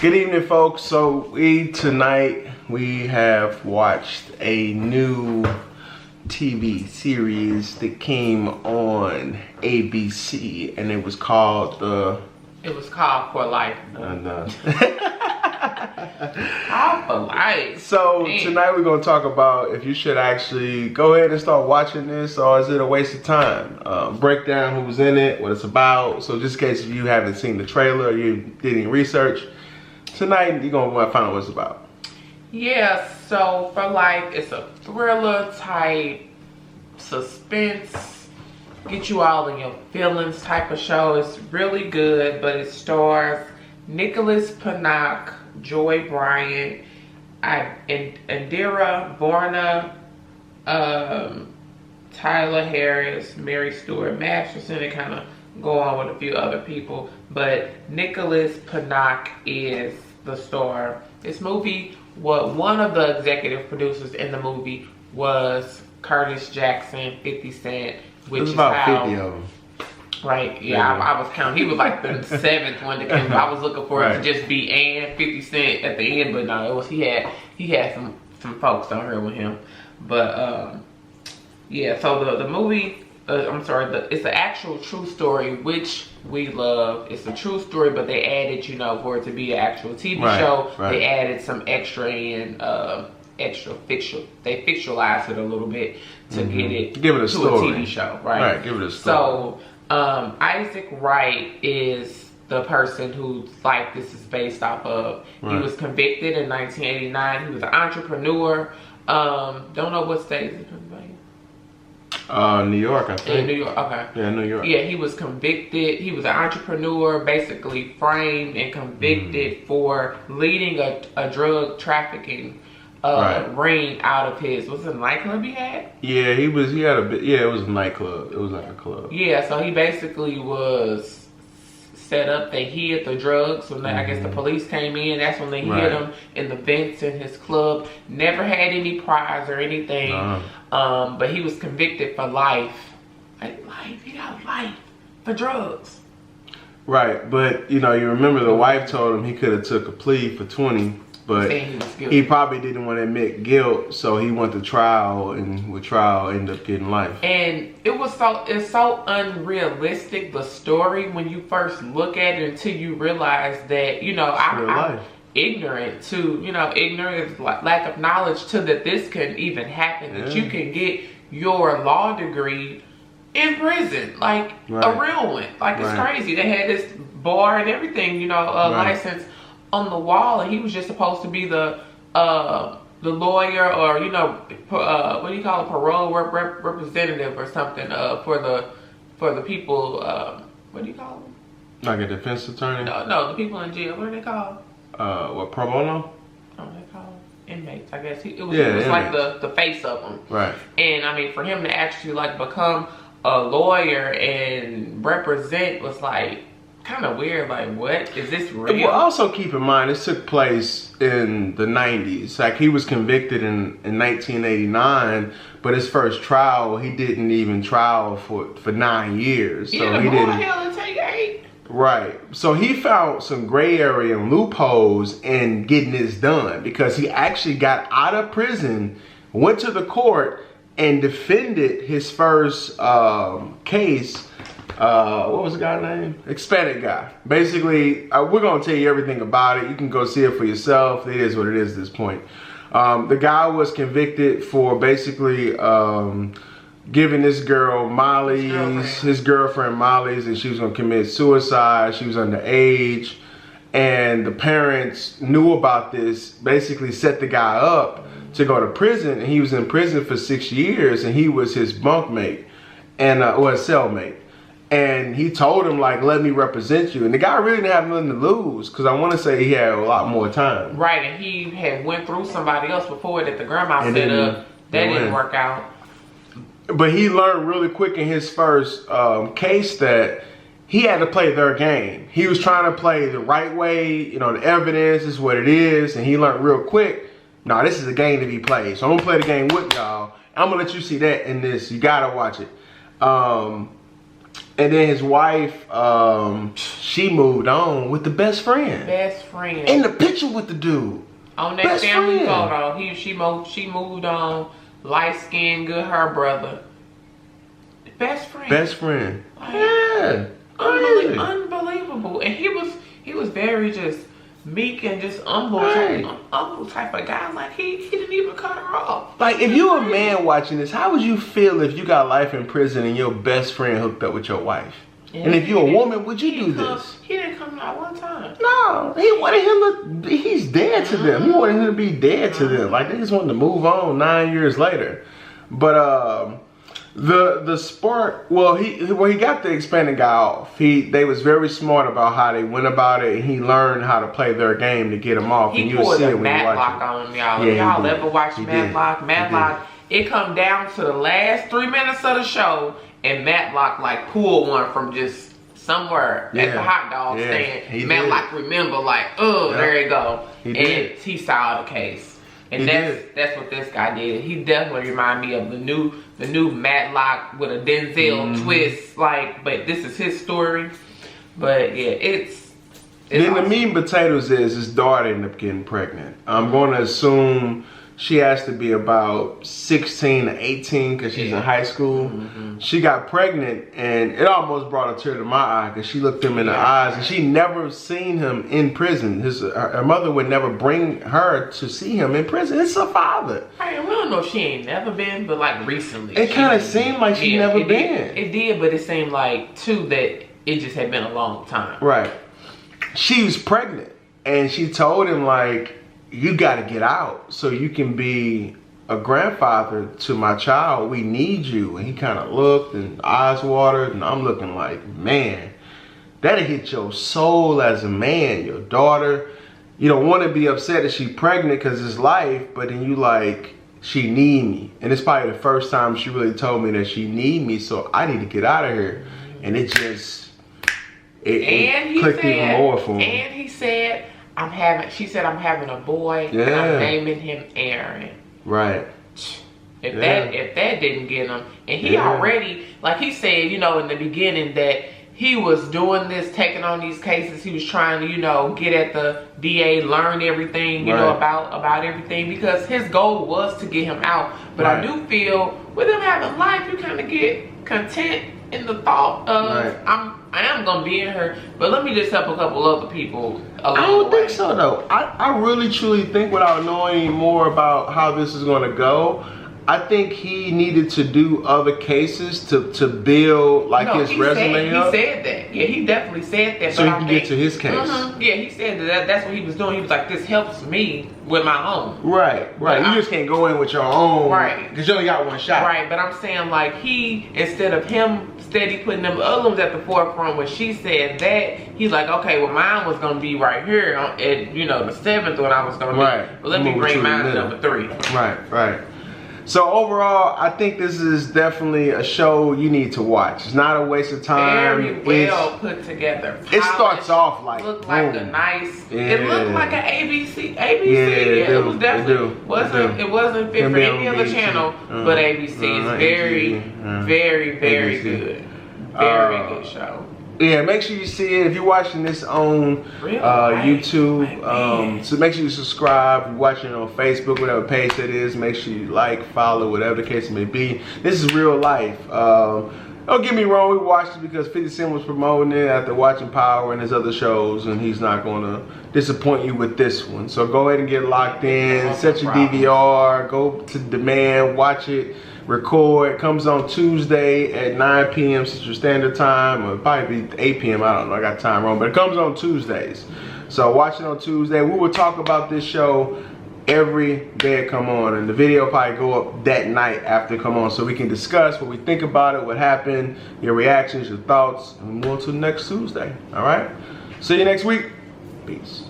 Good evening, folks. So tonight we have watched a new TV series that came on ABC, and it was called For Life. No. Called For Life. So Man. Tonight we're gonna talk about if you should actually go ahead and start watching this, or is it a waste of time? Break down who's in it, what it's about. So just in case if you haven't seen the trailer, or you did any research, tonight you're gonna want to find out what it's about. Yeah, so For Life, it's a thriller type, suspense, get you all in your feelings type of show. It's really good, but it stars Nicholas Pinnock, Joy Bryant, Indira Varna, Tyler Harris, Mary Stuart Masterson, and kind of go on with a few other people. But Nicholas Pinnock is the star. This movie, one of the executive producers in the movie was Curtis Jackson, 50 Cent, which is about how 50 of them. Right, yeah, I was counting. He was like the seventh one that came. I was looking for it to just be 50 Cent at the end, but no, it was he had some folks on here with him. But yeah, so the movie, it's an actual true story, which we love. It's a true story, but they added, for it to be an actual TV show, they added some extra in extra fiction. They fictionalized it a little bit to give it a TV show, right? Give it a story. So Isaac Wright is the person whose life this is based off of. He was convicted in 1989. He was an entrepreneur. Don't know what state is it, Pennsylvania? New York, I think. In New York, okay. Yeah, New York. Yeah, he was convicted. He was an entrepreneur, basically framed and convicted for leading a drug trafficking ring out of his, was it a nightclub he had? Yeah, it was a nightclub. It was like a club. Yeah, so he basically was set up. They hid the drugs. So I guess the police came in. That's when they hid him in the vents in his club. Never had any prize or anything. But he was convicted for life. He got life for drugs. Right, but you remember the wife told him he could have took a plea for 20. But he probably didn't want to admit guilt, so he went to trial, and with trial ended up getting life. And it's so unrealistic, the story, when you first look at it, until you realize that, I'm ignorant to, ignorance, lack of knowledge to that this can even happen, that you can get your law degree in prison, like a real one. Like, it's crazy. They had this bar and everything, license on the wall, and he was just supposed to be the lawyer, or what do you call it, parole representative or something for the people. What do you call them? Like a defense attorney? No, the people in jail. What are they called? What, pro bono? Oh, they call inmates. I guess it was like the face of them. Right. And I mean, for him to actually become a lawyer and represent was kind of weird. Like, what is this real? Well, also keep in mind this took place in the 90s. Like, he was convicted in 1989, but his first trial, he didn't even trial for 9 years. So he didn't. Hell and take 8. Right. So he found some gray area and loopholes in getting this done, because he actually got out of prison, went to the court, and defended his first case. What was the guy's name? Hispanic guy. Basically, we're going to tell you everything about it. You can go see it for yourself. It is what it is at this point. The guy was convicted for basically giving this girl his girlfriend Molly's, and she was going to commit suicide. She was underage, and the parents knew about this, basically set the guy up to go to prison, and he was in prison for 6 years, and he was his bunkmate, and his cellmate. And he told him, let me represent you. And the guy really didn't have nothing to lose, because I want to say he had a lot more time. Right, and he had went through somebody else before that the grandma set up. That didn't work out. But he learned really quick in his first case that he had to play their game. He was trying to play the right way. The evidence is what it is. And he learned real quick, no, this is a game to be played. So I'm going to play the game with y'all. I'm going to let you see that in this. You got to watch it. And then his wife, she moved on with the best friend. Best friend. In the picture with the dude. On that best family friend. Photo, she moved on. Light skinned, good hair brother. Best friend. Best friend. Like, yeah. Unbelievable. And he was very just meek and just humble type of guy. Like he didn't even cut her off. Like if you're a man watching this, how would you feel if you got life in prison and your best friend hooked up with your wife? Yeah, and if you're a woman, would you do this? He didn't come out one time. No, he wanted him to. He's dead to them. He wanted him to be dead to them. Like they just wanted to move on 9 years later. But the spark. Well, he got the Hispanic guy off. They was very smart about how they went about it, and he learned how to play their game to get him off. He pulled a Matlock on him, y'all. Yeah, y'all ever watch Matlock? Matlock. It come down to the last 3 minutes of the show. And Matlock like pulled one from just somewhere at the hot dog stand. Matlock remember like, there you go. He solved the case. And that's what this guy did. He definitely reminded me of the new Matlock with a Denzel twist. Like, but this is his story. But yeah, it's then awesome. The meat and potatoes is his daughter ended up getting pregnant. I'm going to assume she has to be about 16 to 18 because she's in high school. She got pregnant and it almost brought a tear to my eye because she looked him in the eyes and she never seen him in prison. Her mother would never bring her to see him in prison. It's her father. Right, we don't know if she ain't never been, but like recently. It kind of seemed like she never been. It did, but it seemed like too that it just had been a long time. Right. She was pregnant and she told him like, you got to get out so you can be a grandfather to my child. We need you. And he kind of looked and eyes watered. And I'm looking like, man, that'll hit your soul as a man. Your daughter, you don't want to be upset that she's pregnant because it's life. But then you like, she need me. And it's probably the first time she really told me that she need me. So I need to get out of here. And it just, it clicked even more for him. And he said, she said, I'm having a boy and I'm naming him Aaron. Right. If that didn't get him, and he already, like he said, in the beginning that he was doing this, taking on these cases, he was trying to, get at the DA, learn everything, about everything because his goal was to get him out. But I do feel with him having life, you kind of get content in the thought of I am gonna be in her, but let me just help a couple other people along I don't think so though. I really truly think without knowing more about how this is gonna go, I think he needed to do other cases to build his resume up. He said that. Yeah, he definitely said that. So he can get to his case. Yeah, he said that's what he was doing. He was like, this helps me with my own. Right. You just can't go in with your own. Right. Because you only got one shot. Right, but I'm saying like instead of him steady putting them other ones at the forefront when she said that, he's like, okay, well mine was going to be right here at, the 7th when I was going to be. Well, let me bring mine to number 3. Right. So overall, I think this is definitely a show you need to watch. It's not a waste of time. Very well put together. It starts off like looked like a nice. It looked like an ABC. It was definitely it wasn't fit for any other channel but ABC. It's very good. Very good show. Yeah, make sure you see it. If you're watching this on YouTube, so make sure you subscribe. If you're watching it on Facebook, whatever page that is, make sure you like, follow, whatever the case may be. This is real life. Don't get me wrong, we watched it because 50 Cent was promoting it after watching Power and his other shows, and he's not going to disappoint you with this one. So go ahead and get locked in, set your DVR, go to demand, watch it. Record. It comes on Tuesday at 9 p.m. Central Standard Time, or probably 8 p.m. I don't know. I got time wrong, but it comes on Tuesdays. So watch it on Tuesday. We will talk about this show every day it come on, and the video will probably go up that night after it come on, so we can discuss what we think about it, what happened, your reactions, your thoughts, and we'll move on to next Tuesday. All right. See you next week. Peace.